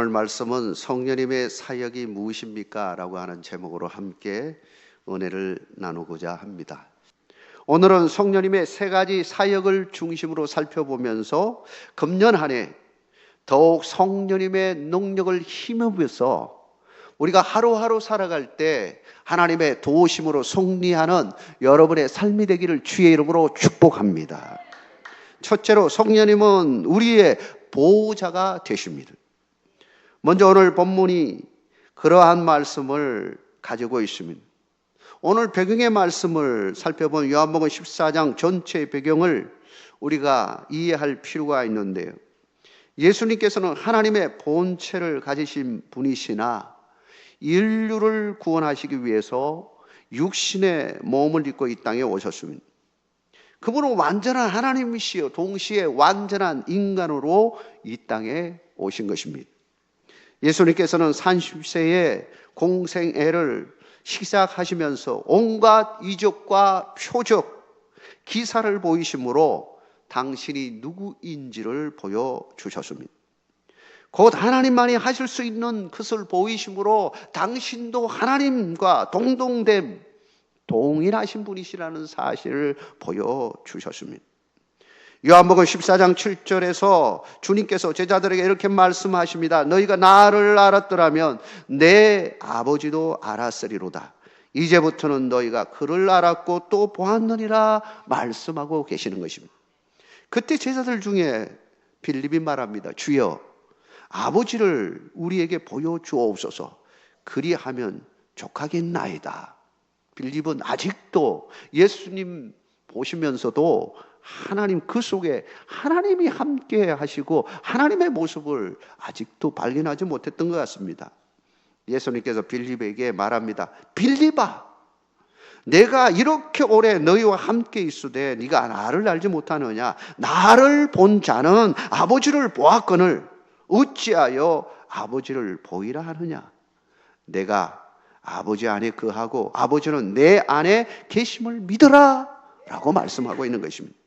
오늘 말씀은 성령님의 사역이 무엇입니까? 라고 하는 제목으로 함께 은혜를 나누고자 합니다. 오늘은 성령님의 세 가지 사역을 중심으로 살펴보면서 금년 한 해 더욱 성령님의 능력을 힘입어서 우리가 하루하루 살아갈 때 하나님의 도우심으로 승리하는 여러분의 삶이 되기를 주의 이름으로 축복합니다. 첫째로 성령님은 우리의 보호자가 되십니다. 먼저 오늘 본문이 그러한 말씀을 가지고 있습니다. 오늘 배경의 말씀을 살펴본 요한복음 14장 전체의 배경을 우리가 이해할 필요가 있는데요. 예수님께서는 하나님의 본체를 가지신 분이시나 인류를 구원하시기 위해서 육신의 몸을 입고 이 땅에 오셨습니다. 그분은 완전한 하나님이시요 동시에 완전한 인간으로 이 땅에 오신 것입니다. 예수님께서는 30세의 공생애를 시작하시면서 온갖 이적과 표적, 기사를 보이심으로 당신이 누구인지를 보여주셨습니다. 곧 하나님만이 하실 수 있는 것을 보이심으로 당신도 하나님과 동등됨, 동일하신 분이시라는 사실을 보여주셨습니다. 요한복음 14장 7절에서 주님께서 제자들에게 이렇게 말씀하십니다. 너희가 나를 알았더라면 내 아버지도 알았으리로다. 이제부터는 너희가 그를 알았고 또 보았느니라 말씀하고 계시는 것입니다. 그때 제자들 중에 빌립이 말합니다. 주여, 아버지를 우리에게 보여주옵소서. 그리하면 족하겠나이다. 빌립은 아직도 예수님 보시면서도 하나님 그 속에 하나님이 함께 하시고 하나님의 모습을 아직도 발견하지 못했던 것 같습니다. 예수님께서 빌립에게 말합니다. 빌립아, 내가 이렇게 오래 너희와 함께 있으되 네가 나를 알지 못하느냐? 나를 본 자는 아버지를 보았거늘 어찌하여 아버지를 보이라 하느냐? 내가 아버지 안에 거하고 아버지는 내 안에 계심을 믿어라 라고 말씀하고 있는 것입니다.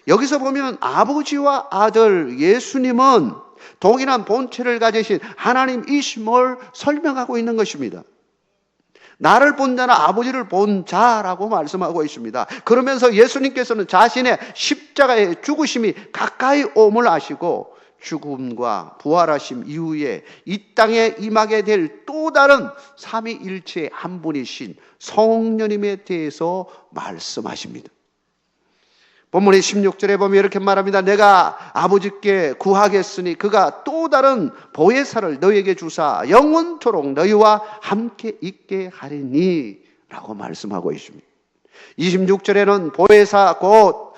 여기서 보면 아버지와 아들 예수님은 동일한 본체를 가지신 하나님이심을 설명하고 있는 것입니다. 나를 본 자는 아버지를 본 자라고 말씀하고 있습니다. 그러면서 예수님께서는 자신의 십자가의 죽으심이 가까이 옴을 아시고 죽음과 부활하심 이후에 이 땅에 임하게 될 또 다른 삼위일체의 한 분이신 성령님에 대해서 말씀하십니다. 본문의 16절에 보면 이렇게 말합니다. 내가 아버지께 구하겠으니 그가 또 다른 보혜사를 너희에게 주사 영원토록 너희와 함께 있게 하리니 라고 말씀하고 있습니다. 26절에는 보혜사 곧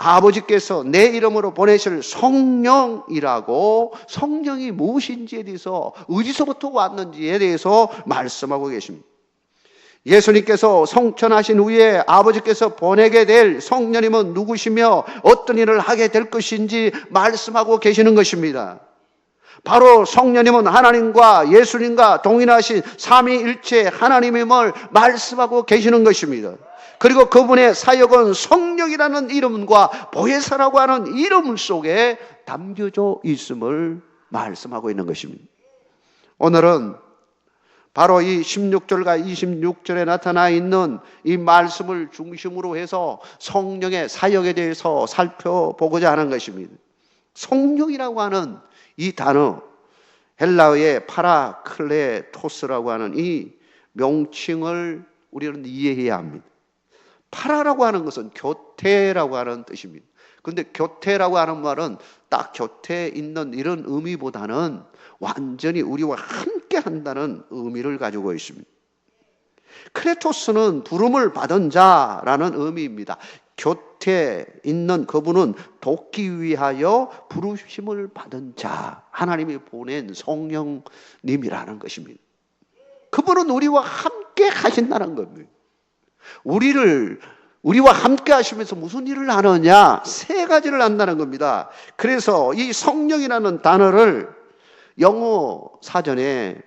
아버지께서 내 이름으로 보내실 성령이라고 성령이 무엇인지에 대해서 어디서부터 왔는지에 대해서 말씀하고 계십니다. 예수님께서 성천하신 후에 아버지께서 보내게 될 성령님은 누구시며 어떤 일을 하게 될 것인지 말씀하고 계시는 것입니다. 바로 성령님은 하나님과 예수님과 동일하신 삼위일체 하나님임을 말씀하고 계시는 것입니다. 그리고 그분의 사역은 성령이라는 이름과 보혜사라고 하는 이름 속에 담겨져 있음을 말씀하고 있는 것입니다. 오늘은 바로 이 16절과 26절에 나타나 있는 이 말씀을 중심으로 해서 성령의 사역에 대해서 살펴보고자 하는 것입니다. 성령이라고 하는 이 단어, 헬라어의 파라클레토스라고 하는 이 명칭을 우리는 이해해야 합니다. 파라라고 하는 것은 곁에라고 하는 뜻입니다. 그런데 곁에라고 하는 말은 딱 곁에 있는 이런 의미보다는 완전히 우리와 함께 한다는 의미를 가지고 있습니다. 크레토스는 부름을 받은 자라는 의미입니다. 곁에 있는 그분은 돕기 위하여 부르심을 받은 자, 하나님이 보낸 성령님이라는 것입니다. 그분은 우리와 함께 하신다는 겁니다. 우리와 함께 하시면서 무슨 일을 하느냐? 세 가지를 한다는 겁니다. 그래서 이 성령이라는 단어를 영어 사전에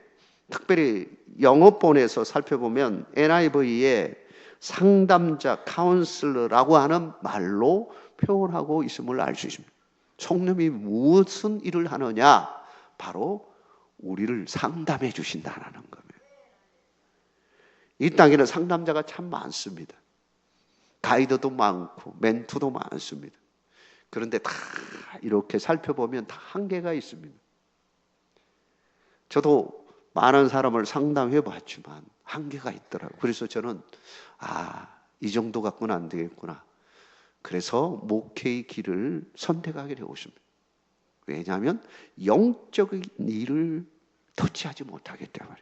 특별히 영어본에서 살펴보면 NIV의 상담자, 카운슬러라고 하는 말로 표현하고 있음을 알 수 있습니다. 성령이 무슨 일을 하느냐? 바로 우리를 상담해 주신다는 겁니다. 이 땅에는 상담자가 참 많습니다. 가이드도 많고 멘토도 많습니다. 그런데 다 이렇게 살펴보면 다 한계가 있습니다. 저도 많은 사람을 상담해 봤지만 한계가 있더라고요. 그래서 저는 이 정도 갖고는 안 되겠구나. 그래서 목회의 길을 선택하게 되었습니다. 왜냐하면 영적인 일을 터치하지 못하기 때문에.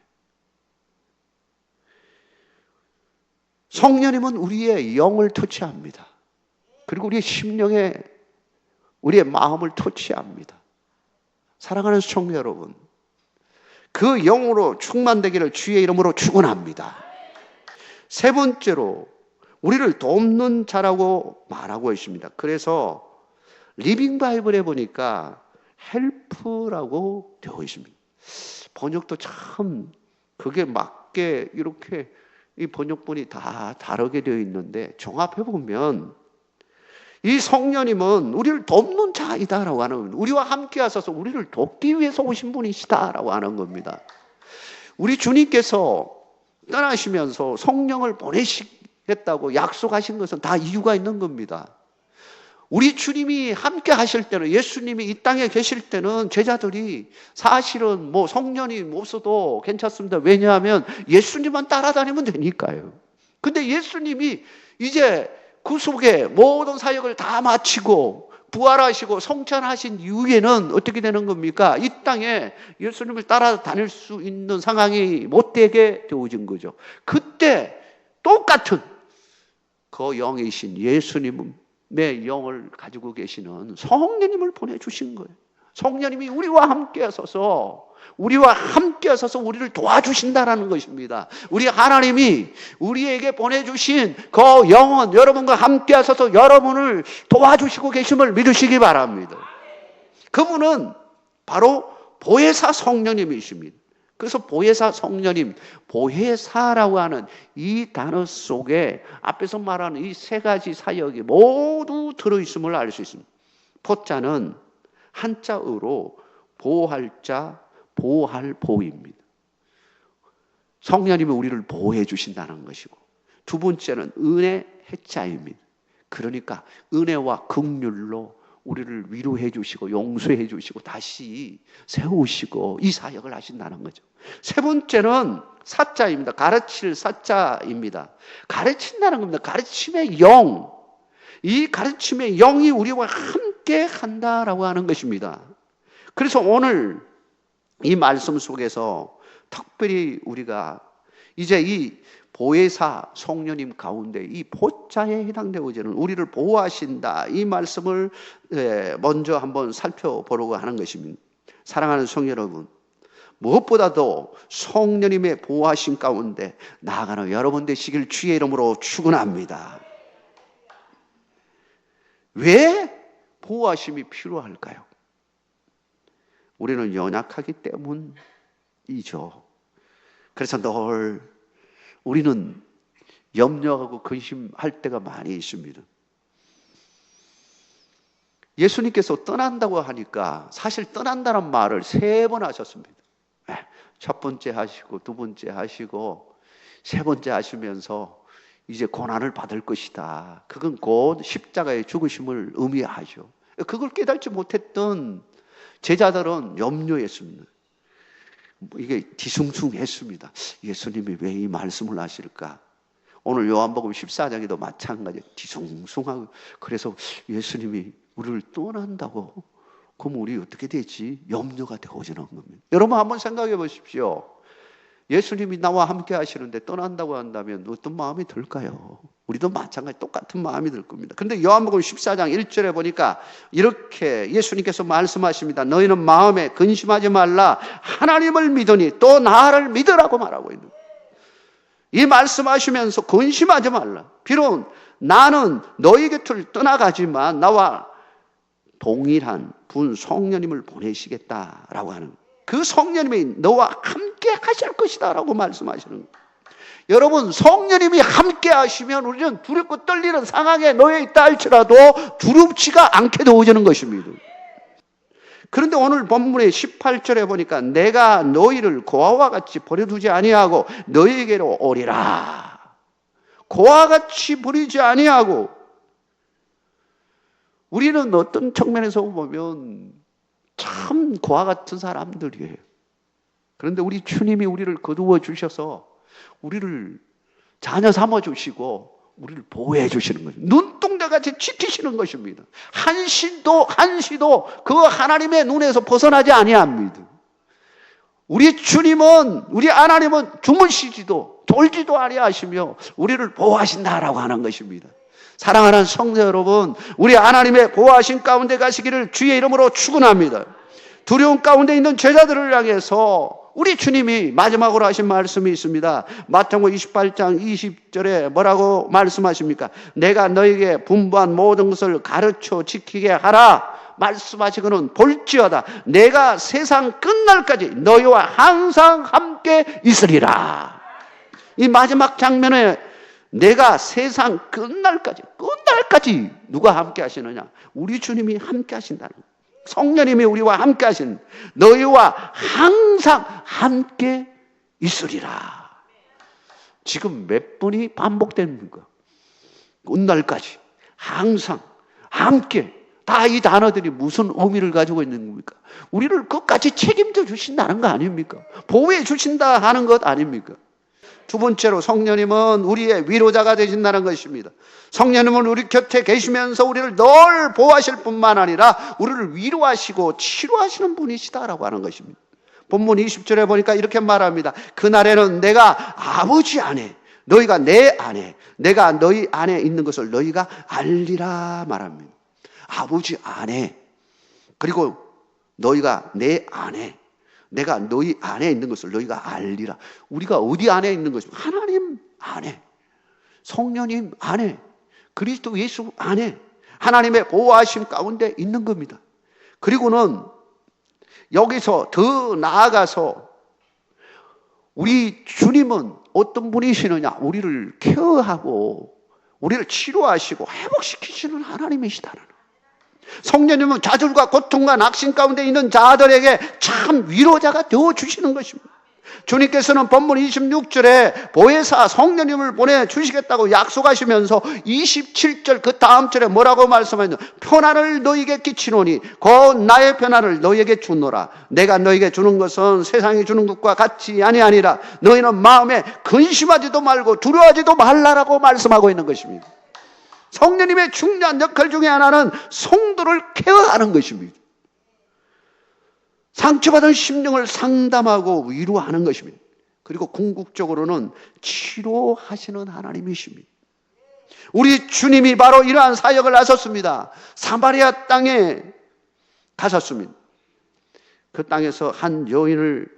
성령님은 우리의 영을 터치합니다. 그리고 우리의 심령에 우리의 마음을 터치합니다. 사랑하는 성도 여러분, 그 영으로 충만되기를 주의 이름으로 축원합니다. 세 번째로 우리를 돕는 자라고 말하고 있습니다. 그래서 리빙 바이블에 보니까 헬프라고 되어 있습니다. 번역도 참 그게 맞게 이렇게 이 번역본이 다 다르게 되어 있는데 종합해 보면 이 성령님은 우리를 돕는 자이다라고 하는 겁니다. 우리와 함께 하셔서 우리를 돕기 위해서 오신 분이시다라고 하는 겁니다. 우리 주님께서 떠나시면서 성령을 보내시겠다고 약속하신 것은 다 이유가 있는 겁니다. 우리 주님이 함께 하실 때는, 예수님이 이 땅에 계실 때는 제자들이 사실은 뭐 성령님 없어도 괜찮습니다. 왜냐하면 예수님만 따라다니면 되니까요. 근데 예수님이 이제 구속의 모든 사역을 다 마치고 부활하시고 성찬하신 이후에는 어떻게 되는 겁니까? 이 땅에 예수님을 따라다닐 수 있는 상황이 못 되게 되어진 거죠. 그때 똑같은 그 영이신 예수님의 영을 가지고 계시는 성령님을 보내주신 거예요. 성령님이 우리와 함께 하셔서 우리를 도와주신다라는 것입니다. 우리 하나님이 우리에게 보내주신 그 영은 여러분과 함께 하셔서 여러분을 도와주시고 계심을 믿으시기 바랍니다. 그분은 바로 보혜사 성령님이십니다. 그래서 보혜사 성령님, 보혜사라고 하는 이 단어 속에 앞에서 말하는 이 세 가지 사역이 모두 들어있음을 알 수 있습니다. 포자는 한자어로 보호할 자, 보호할 보입니다. 성령님이 우리를 보호해 주신다는 것이고, 두 번째는 은혜 해자입니다. 그러니까 은혜와 긍휼로 우리를 위로해 주시고 용서해 주시고 다시 세우시고 이 사역을 하신다는 거죠. 세 번째는 사자입니다. 가르칠 사자입니다. 가르친다는 겁니다. 가르침의 영. 이 가르침의 영이 우리와 함께 한다라고 하는 것입니다. 그래서 오늘 이 말씀 속에서 특별히 우리가 이제 이 보혜사 성령님 가운데 이 보자에 해당되어지는 우리를 보호하신다, 이 말씀을 먼저 한번 살펴보려고 하는 것입니다. 사랑하는 성도 여러분, 무엇보다도 성령님의 보호하심 가운데 나아가는 여러분 되시길 주의 이름으로 축원합니다. 왜 보호하심이 필요할까요? 우리는 연약하기 때문이죠. 그래서 늘 우리는 염려하고 근심할 때가 많이 있습니다. 예수님께서 떠난다고 하니까 사실 떠난다는 말을 3번 하셨습니다. 첫 번째 하시고 두 번째 하시고 세 번째 하시면서 이제 고난을 받을 것이다. 그건 곧 십자가의 죽으심을 의미하죠. 그걸 깨닫지 못했던 제자들은 염려했습니다. 이게 뒤숭숭했습니다. 예수님이 왜 이 말씀을 하실까? 오늘 요한복음 14장에도 마찬가지예요. 뒤숭숭하고, 그래서 예수님이 우리를 떠난다고? 그럼 우리 어떻게 되지? 염려가 되어지는 겁니다. 여러분 한번 생각해 보십시오. 예수님이 나와 함께 하시는데 떠난다고 한다면 어떤 마음이 들까요? 우리도 마찬가지 똑같은 마음이 들 겁니다. 그런데 요한복음 14장 1절에 보니까 이렇게 예수님께서 말씀하십니다. 너희는 마음에 근심하지 말라. 하나님을 믿으니 또 나를 믿으라고 말하고 있는 거예요. 이 말씀하시면서 근심하지 말라. 비록 나는 너희 곁을 떠나가지만 나와 동일한 분 성령님을 보내시겠다라고 하는, 그 성령님이 너와 함께 하실 것이다 라고 말씀하시는 거예요. 여러분, 성령님이 함께 하시면 우리는 두렵고 떨리는 상황에 놓여 있다 할지라도 두렵지가 않게 되어지는 것입니다. 그런데 오늘 본문의 18절에 보니까 내가 너희를 고아와 같이 버려두지 아니하고 너희에게로 오리라. 고아와 같이 버리지 아니하고, 우리는 어떤 측면에서 보면 참 고아 같은 사람들이에요. 그런데 우리 주님이 우리를 거두어 주셔서 우리를 자녀 삼아 주시고 우리를 보호해 주시는 거예요. 눈동자같이 지키시는 것입니다. 한시도 그 하나님의 눈에서 벗어나지 아니합니다. 우리 주님은, 우리 하나님은 주무시지도 졸지도 아니하시며 우리를 보호하신다라고 하는 것입니다. 사랑하는 성도 여러분, 우리 하나님의 보호하신 가운데 가시기를 주의 이름으로 축원합니다. 두려움 가운데 있는 제자들을 향해서 우리 주님이 마지막으로 하신 말씀이 있습니다. 마태복음 28장 20절에 뭐라고 말씀하십니까? 내가 너에게 분부한 모든 것을 가르쳐 지키게 하라 말씀하시고는 볼지어다 내가 세상 끝날까지 너희와 항상 함께 있으리라. 이 마지막 장면에 내가 세상 끝날까지 누가 함께 하시느냐? 우리 주님이 함께 하신다는 거예요. 성령님이 우리와 함께 하신, 너희와 항상 함께 있으리라. 지금 몇 번이 반복됩니까? 끝날까지, 항상, 함께. 다 이 단어들이 무슨 의미를 가지고 있는 겁니까? 우리를 끝까지 책임져 주신다는 거 아닙니까? 보호해 주신다 하는 것 아닙니까? 두 번째로 성령님은 우리의 위로자가 되신다는 것입니다. 성령님은 우리 곁에 계시면서 우리를 늘 보호하실 뿐만 아니라 우리를 위로하시고 치료하시는 분이시다라고 하는 것입니다. 본문 20절에 보니까 이렇게 말합니다. 그날에는 내가 아버지 안에, 너희가 내 안에, 내가 너희 안에 있는 것을 너희가 알리라 말합니다. 아버지 안에, 그리고 너희가 내 안에, 내가 너희 안에 있는 것을 너희가 알리라. 우리가 어디 안에 있는 것입니까? 하나님 안에, 성령님 안에, 그리스도 예수 안에, 하나님의 보호하심 가운데 있는 겁니다. 그리고는 여기서 더 나아가서 우리 주님은 어떤 분이시느냐? 우리를 케어하고 우리를 치료하시고 회복시키시는 하나님이시다는. 성령님은 좌절과 고통과 낙심 가운데 있는 자들에게 참 위로자가 되어주시는 것입니다. 주님께서는 본문 26절에 보혜사 성령님을 보내주시겠다고 약속하시면서 27절 그 다음 절에 뭐라고 말씀하셨냐? 평안을 너희에게 끼치노니 곧 나의 평안을 너희에게 주노라. 내가 너희에게 주는 것은 세상이 주는 것과 같이 아니하니라. 너희는 마음에 근심하지도 말고 두려워하지도 말라라고 말씀하고 있는 것입니다. 성령님의 중요한 역할 중에 하나는 성도를 케어하는 것입니다. 상처받은 심령을 상담하고 위로하는 것입니다. 그리고 궁극적으로는 치료하시는 하나님이십니다. 우리 주님이 바로 이러한 사역을 하셨습니다. 사마리아 땅에 가셨습니다. 그 땅에서 한 여인을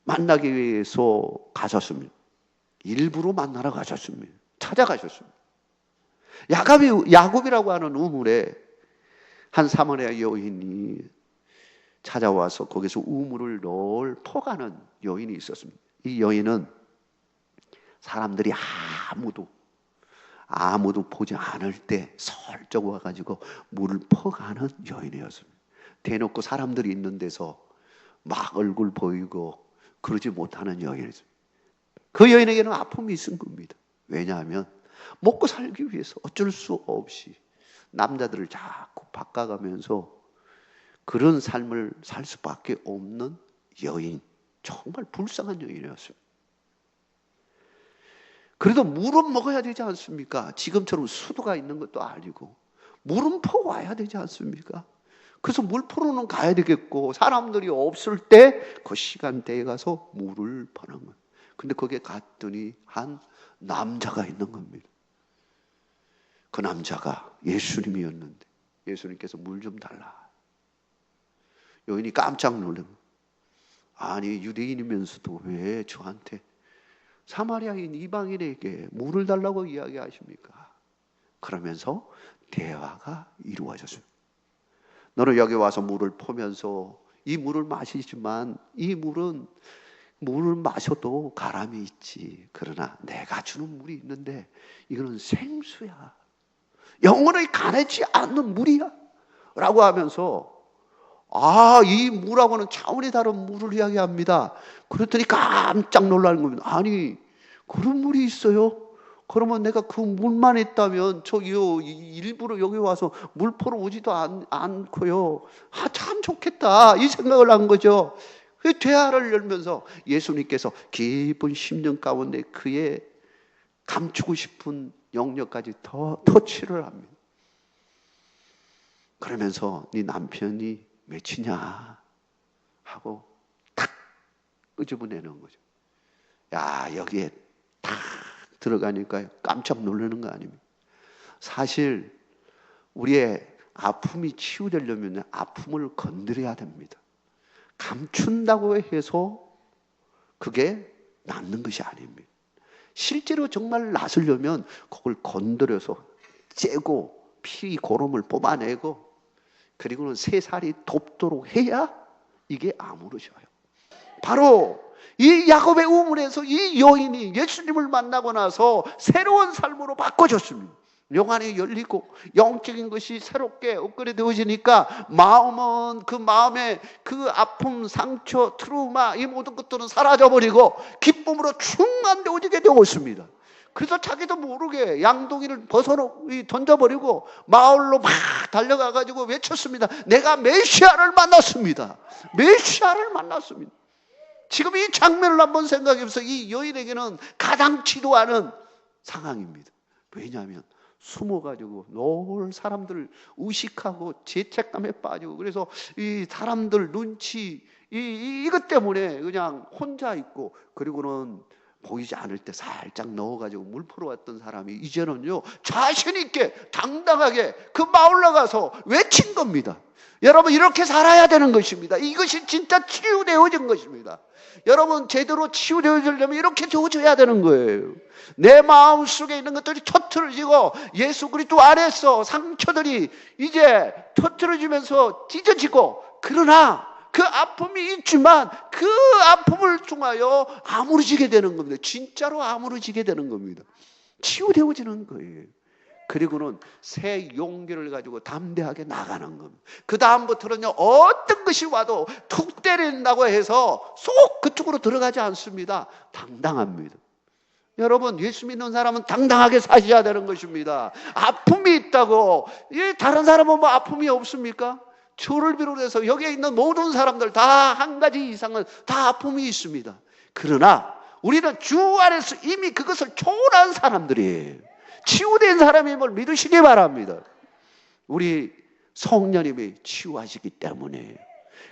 만나기 위해서 가셨습니다. 일부러 만나러 가셨습니다. 찾아가셨습니다. 야곱이라고 하는 우물에 한 사마리아 여인이 찾아와서 거기서 우물을 늘 퍼가는 여인이 있었습니다. 이 여인은 사람들이 아무도 보지 않을 때 설적 와가지고 물을 퍼가는 여인이었습니다. 대놓고 사람들이 있는 데서 막 얼굴 보이고 그러지 못하는 여인이었습니다. 그 여인에게는 아픔이 있은 겁니다. 왜냐하면 먹고 살기 위해서 어쩔 수 없이 남자들을 자꾸 바꿔가면서 그런 삶을 살 수밖에 없는 여인, 정말 불쌍한 여인이었어요. 그래도 물은 먹어야 되지 않습니까? 지금처럼 수도가 있는 것도 아니고 물은 퍼와야 되지 않습니까? 그래서 물 퍼러는 가야 되겠고 사람들이 없을 때 그 시간대에 가서 물을 퍼는 거예요. 근데 거기에 갔더니 한 남자가 있는 겁니다. 그 남자가 예수님이었는데 예수님께서 물 좀 달라. 여인이 깜짝 놀란 거예요. 아니 유대인이면서도 왜 저한테 사마리아인 이방인에게 물을 달라고 이야기하십니까? 그러면서 대화가 이루어졌어요. 너는 여기 와서 물을 퍼면서 이 물을 마시지만 이 물은 물을 마셔도 가람이 있지. 그러나 내가 주는 물이 있는데 이거는 생수야. 영원히 가내지 않는 물이야. 라고 하면서 이 물하고는 차원이 다른 물을 이야기합니다. 그랬더니 깜짝 놀라는 겁니다. 아니, 그런 물이 있어요? 그러면 내가 그 물만 있다면 저기요, 일부러 여기 와서 물 퍼러 오지도 않고요. 참 좋겠다. 이 생각을 한 거죠. 그 대화를 열면서 예수님께서 깊은 심령 가운데 그의 감추고 싶은 영역까지 더 터치를 합니다. 그러면서 네 남편이 몇이냐 하고 탁 끄집어내는 거죠. 야, 여기에 탁 들어가니까 깜짝 놀라는 거 아닙니까? 사실 우리의 아픔이 치유되려면 아픔을 건드려야 됩니다. 감춘다고 해서 그게 낫는 것이 아닙니다. 실제로 정말 낫으려면 그걸 건드려서 째고 피 고름을 뽑아내고 그리고는 새살이 돋도록 해야 이게 아물어져요. 바로 이 야곱의 우물에서 이 여인이 예수님을 만나고 나서 새로운 삶으로 바꿔졌습니다. 영안이 열리고 영적인 것이 새롭게 업그레이드되어지니까 마음은 그 마음의 그 아픔, 상처, 트라우마 이 모든 것들은 사라져버리고 기쁨으로 충만되어지게 되었습니다. 그래서 자기도 모르게 양동이를 던져버리고 마을로 막 달려가가지고 외쳤습니다. 내가 메시아를 만났습니다. 메시아를 만났습니다. 지금 이 장면을 한번 생각해보세요. 이 여인에게는 가장 지도하는 상황입니다. 왜냐하면 숨어가지고 늘 사람들 의식하고 죄책감에 빠지고 그래서 이 사람들 눈치 이것 때문에 그냥 혼자 있고 그리고는 보이지 않을 때 살짝 넣어가지고 물 풀어왔던 사람이 이제는요 자신 있게 당당하게 그 마을 나가서 외친 겁니다. 여러분 이렇게 살아야 되는 것입니다. 이것이 진짜 치유되어진 것입니다. 여러분 제대로 치유되어지려면 이렇게 되어져야 되는 거예요. 내 마음속에 있는 것들이 터트려지고 예수 그리스도 안에서 상처들이 이제 터트려지면서 찢어지고 그러나 그 아픔이 있지만 그 아픔을 통하여 아무러지게 되는 겁니다. 진짜로 아무러지게 되는 겁니다. 치유되어지는 거예요. 그리고는 새 용기를 가지고 담대하게 나가는 겁니다. 그 다음부터는요 어떤 것이 와도 툭 때린다고 해서 쏙 그쪽으로 들어가지 않습니다. 당당합니다. 여러분 예수 믿는 사람은 당당하게 사셔야 되는 것입니다. 아픔이 있다고 다른 사람은 뭐 아픔이 없습니까? 저를 비롯해서 여기에 있는 모든 사람들 다 한 가지 이상은 다 아픔이 있습니다. 그러나 우리는 주 안에서 이미 그것을 초월한 사람들이에요. 치유된 사람임을 믿으시기 바랍니다. 우리 성령님이 치유하시기 때문에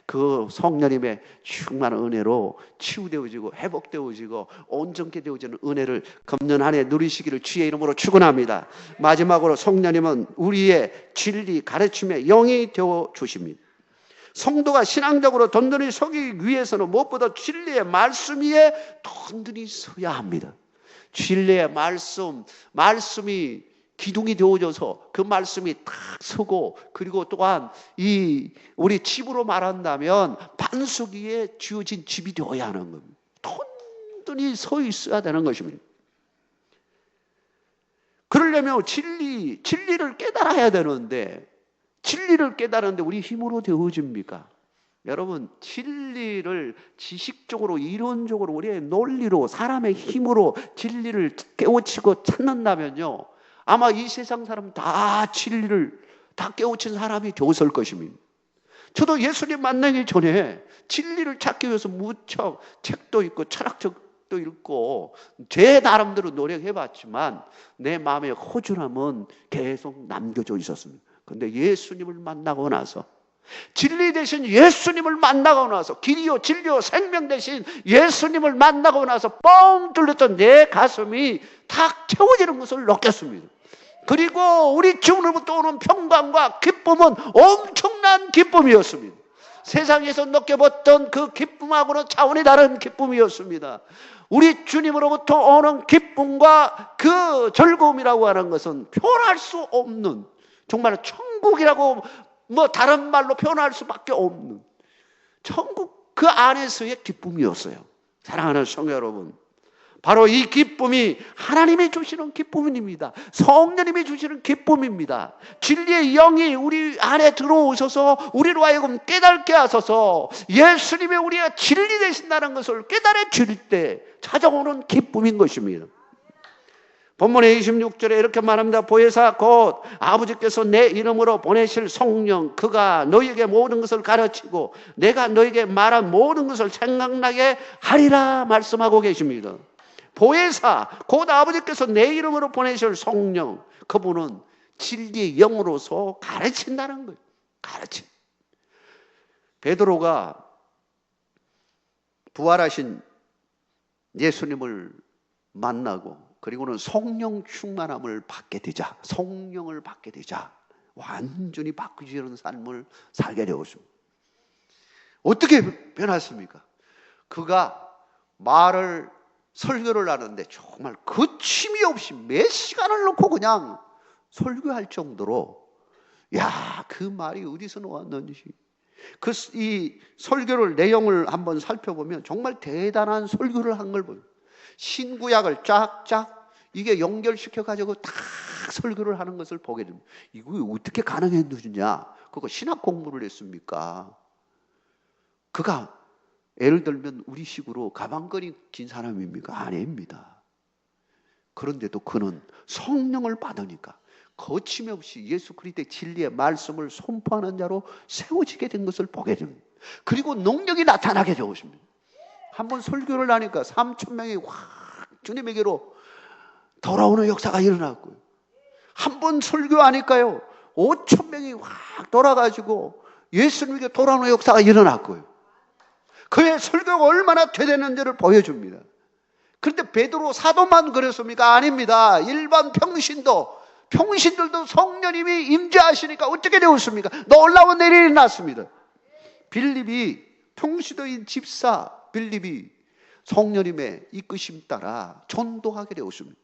그 성령님의 충만한 은혜로 치유되어지고 회복되어지고 온전케 되어지는 은혜를 금년 한 해 누리시기를 주의 이름으로 축원합니다. 마지막으로 성령님은 우리의 진리 가르침의 영이 되어 주십니다. 성도가 신앙적으로 든든히 서기 위해서는 무엇보다 진리의 말씀 위에 든든히 서야 합니다. 진리의 말씀이 기둥이 되어져서 그 말씀이 탁 서고 그리고 또한 우리 집으로 말한다면 반석 위에 지어진 집이 되어야 하는 겁니다. 든든히 서 있어야 되는 것입니다. 그러려면 진리를 깨달아야 되는데 진리를 깨달았는데 우리 힘으로 되어집니까? 여러분 진리를 지식적으로 이론적으로 우리의 논리로 사람의 힘으로 진리를 깨우치고 찾는다면요 아마 이 세상 사람 다 진리를 다 깨우친 사람이 되었을 것입니다. 저도 예수님 만나기 전에 진리를 찾기 위해서 무척 책도 읽고 철학책도 읽고 제 나름대로 노력해봤지만 내 마음의 허전함은 계속 남겨져 있었습니다. 그런데 예수님을 만나고 나서 진리 대신 예수님을 만나고 나서 길이요 진리요 생명 대신 예수님을 만나고 나서 뻥 뚫렸던 내 가슴이 탁 채워지는 것을 느꼈습니다. 그리고 우리 주님으로부터 오는 평강과 기쁨은 엄청난 기쁨이었습니다. 세상에서 느껴봤던 그 기쁨하고는 차원이 다른 기쁨이었습니다. 우리 주님으로부터 오는 기쁨과 그 즐거움이라고 하는 것은 표현할 수 없는 정말 천국이라고 다른 말로 표현할 수밖에 없는 천국 그 안에서의 기쁨이었어요. 사랑하는 성도 여러분, 바로 이 기쁨이 하나님이 주시는 기쁨입니다. 성령님이 주시는 기쁨입니다. 진리의 영이 우리 안에 들어오셔서 우리로 하여금 깨닫게 하셔서 예수님이 우리가 진리 되신다는 것을 깨달아질 때 찾아오는 기쁨인 것입니다. 본문의 26절에 이렇게 말합니다. 보혜사 곧 아버지께서 내 이름으로 보내실 성령 그가 너희에게 모든 것을 가르치고 내가 너희에게 말한 모든 것을 생각나게 하리라 말씀하고 계십니다. 보혜사 곧 아버지께서 내 이름으로 보내실 성령, 그분은 진리의 영으로서 가르친다는 거예요. 가르친. 베드로가 부활하신 예수님을 만나고 그리고는 성령 충만함을 받게 되자, 성령을 받게 되자 완전히 바꾸시는 삶을 살게 되었습니다. 어떻게 변했습니까? 그가 설교를 하는데 정말 거침이 없이 몇 시간을 놓고 그냥 설교할 정도로, 야, 그 말이 어디서 나왔는지, 이 설교를 내용을 한번 살펴보면 정말 대단한 설교를 한 걸 보여요. 신구약을 쫙쫙 이게 연결시켜 가지고 다 설교를 하는 것을 보게 됩니다. 이거 어떻게 가능했느냐? 그거 신학 공부를 했습니까? 그가 예를 들면 우리식으로 가방끈이 긴 사람입니까? 아닙니다. 그런데도 그는 성령을 받으니까 거침없이 예수 그리스도의 진리의 말씀을 선포하는 자로 세워지게 된 것을 보게 됩니다. 그리고 능력이 나타나게 되었습니다. 한번 설교를 하니까 3,000명이 확 주님에게로 돌아오는 역사가 일어났고요. 한번 설교하니까요 5,000명이 확 돌아가지고 예수님에게 돌아오는 역사가 일어났고요. 그의 설교가 얼마나 되되는지를 보여줍니다. 그런데 베드로 사도만 그랬습니까? 아닙니다. 일반 평신들도 성령님이 임재하시니까 어떻게 되었습니까? 놀라운 일이 났습니다. 빌립이, 평시도인 집사 빌립이 성령님의 이끄심 따라 전도하게 되었습니다.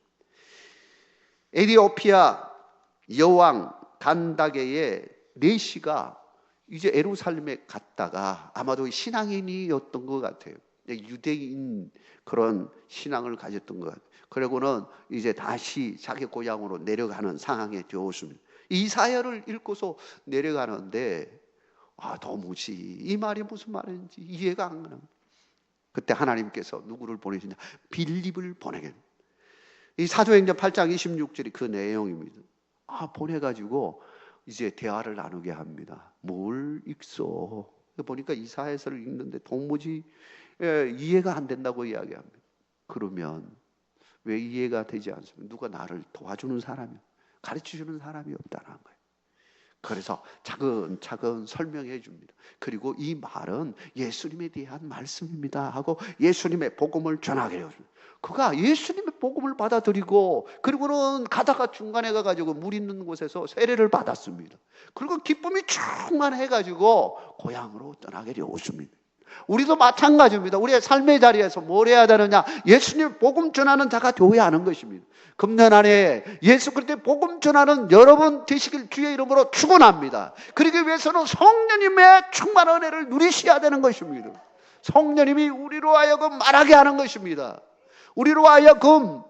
에티오피아 여왕 간다게의 내시가 이제 예루살렘에 갔다가 아마도 신앙인이었던 것 같아요. 유대인 그런 신앙을 가졌던 것 같아요. 그리고는 이제 다시 자기 고향으로 내려가는 상황에 되었습니다. 이사야를 읽고서 내려가는데 도무지 이 말이 무슨 말인지 이해가 안 가는. 그때 하나님께서 누구를 보내시냐? 빌립을 보내게. 이 사도행전 8장 26절이 그 내용입니다. 보내가지고 이제 대화를 나누게 합니다. 뭘 읽소? 보니까 이사야서를 읽는데 도무지 이해가 안 된다고 이야기합니다. 그러면 왜 이해가 되지 않습니까? 누가 나를 도와주는 사람이, 가르쳐주는 사람이 없다는 거예요. 그래서 차근차근 설명해 줍니다. 그리고 이 말은 예수님에 대한 말씀입니다 하고 예수님의 복음을 전하게 해요. 그가 예수님의 복음을 받아들이고 그리고는 가다가 중간에 가가지고 물 있는 곳에서 세례를 받았습니다. 그리고 기쁨이 충만해가지고 고향으로 떠나게 되었습니다. 우리도 마찬가지입니다. 우리의 삶의 자리에서 뭘 해야 되느냐? 예수님의 복음 전하는 자가 되어야 하는 것입니다. 금년 안에 예수 그리스도의 복음 전하는 여러분 되시길 주의 이름으로 축원합니다. 그러기 위해서는 성령님의 충만한 은혜를 누리셔야 되는 것입니다. 성령님이 우리로 하여금 말하게 하는 것입니다. 우리로 하여금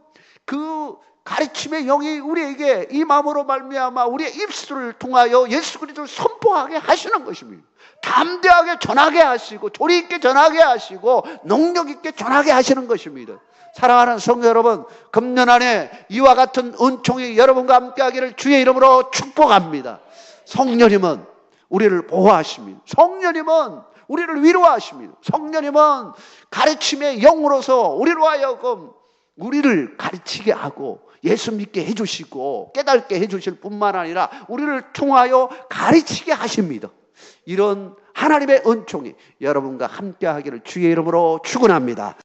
그 가르침의 영이 우리에게 이 마음으로 말미암아 우리의 입술을 통하여 예수 그리스도를 선포하게 하시는 것입니다. 담대하게 전하게 하시고 조리 있게 전하게 하시고 능력 있게 전하게 하시는 것입니다. 사랑하는 성도 여러분, 금년 안에 이와 같은 은총이 여러분과 함께 하기를 주의 이름으로 축복합니다. 성령님은 우리를 보호하십니다. 성령님은 우리를 위로하십니다. 성령님은 가르침의 영으로서 우리로 하여금 우리를 가르치게 하고 예수 믿게 해주시고 깨닫게 해주실 뿐만 아니라 우리를 통하여 가르치게 하십니다. 이런 하나님의 은총이 여러분과 함께 하기를 주의 이름으로 축원합니다.